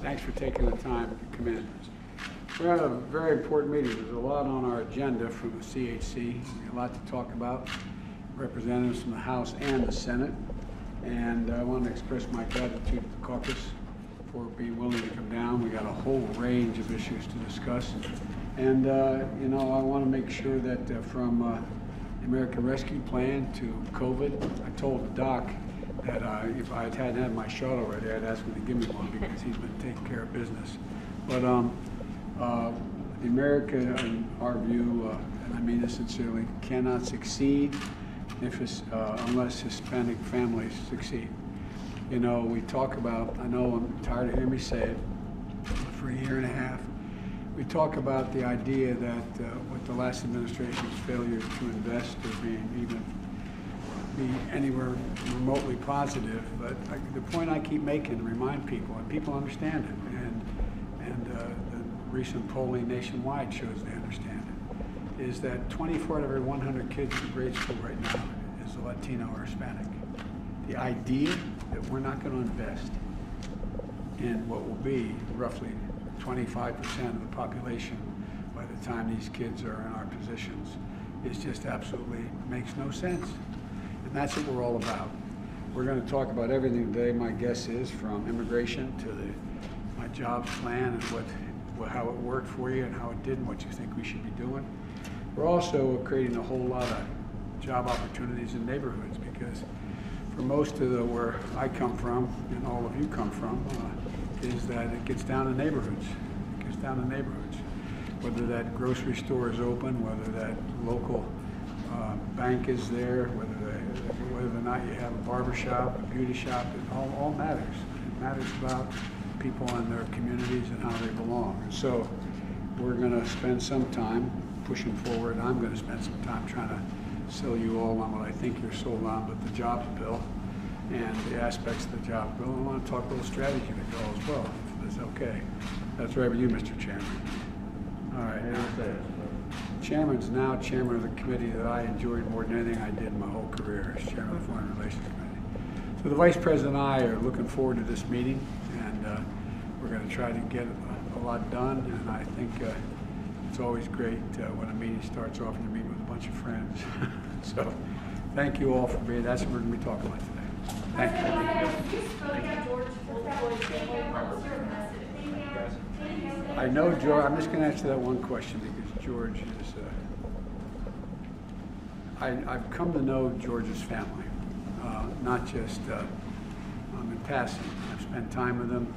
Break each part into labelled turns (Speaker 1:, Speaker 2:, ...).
Speaker 1: Thanks for taking the time to come in. We had a very important meeting. There's a lot on our agenda from the CHC, a lot to talk about. Representatives from the House and the Senate. And I want to express my gratitude to the caucus for being willing to come down. We got a whole range of issues to discuss. And, you know, I want to make sure that from the American Rescue Plan to COVID, I told the doc that if I hadn't had my shot already, I'd ask him to give me one because he's been taking care of business. But the America, in our view, and I mean this sincerely, cannot succeed if unless Hispanic families succeed. You know, we talk about, I know I'm tired of hearing me say it for a year and a half, we talk about the idea that with the last administration's failure to invest or be anywhere remotely positive, but the point I keep making to remind people, and people understand it, and the recent polling nationwide shows they understand it, is that 24 out of every 100 kids in grade school right now is a Latino or Hispanic. The idea that we're not going to invest in what will be roughly 25% of the population by the time these kids are in our positions is just absolutely makes no sense. And that's what we're all about. We're going to talk about everything today. My guess is from immigration to my jobs plan and how it worked for you and how it didn't, what you think we should be doing. We're also creating a whole lot of job opportunities in neighborhoods because for most of where I come from and all of you come from is that it gets down to neighborhoods. It gets down to neighborhoods. Whether that grocery store is open, whether that local bank is there, whether or not you have a barber shop, a beauty shop, it all matters. It matters about people and their communities and how they belong. And so we're going to spend some time pushing forward. I'm going to spend some time trying to sell you all on what I think you're sold on, but the jobs bill and the aspects of the jobs bill. I want to talk a little strategy with you all as well, if it's okay. That's right with you, Mr. Chairman. All right. Chairman's now chairman of the committee that I enjoyed more than anything I did in my whole career as chairman of the Foreign Relations Committee. So the Vice President and I are looking forward to this meeting, and we're going to try to get a lot done. And I think it's always great when a meeting starts off and you're meeting with a bunch of friends. So thank you all for being. That's what we're going to be talking about today. Thank you. I know George. I'm just going to answer that one question because George is. I've come to know George's family, not just in passing. I've spent time with him.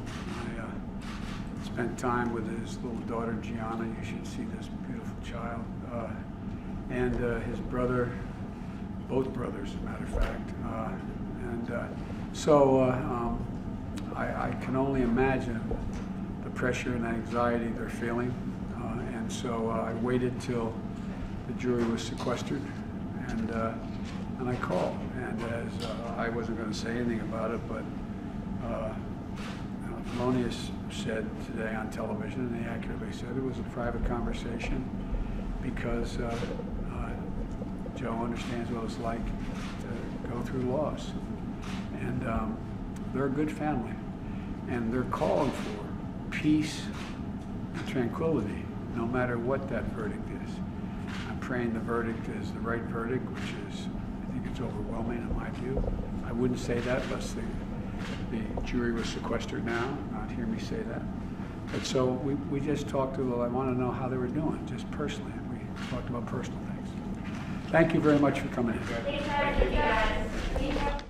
Speaker 1: I spent time with his little daughter Gianna. You should see this beautiful child, and his brother, both brothers, as a matter of fact. I can only imagine the pressure and anxiety they're feeling, and so I waited till the jury was sequestered, and I called. And as I wasn't going to say anything about it, but Thelonious said today on television, and he accurately said it was a private conversation because Joe understands what it's like to go through loss. And they're a good family, and they're calling for peace and tranquility, no matter what that verdict is. I'm praying the verdict is the right verdict, which is, I think it's overwhelming in my view. I wouldn't say that unless the jury was sequestered now, not hear me say that. But so we just talked to them. I want to know how they were doing, just personally. We talked about personal things. Thank you very much for coming in.
Speaker 2: Thank you guys.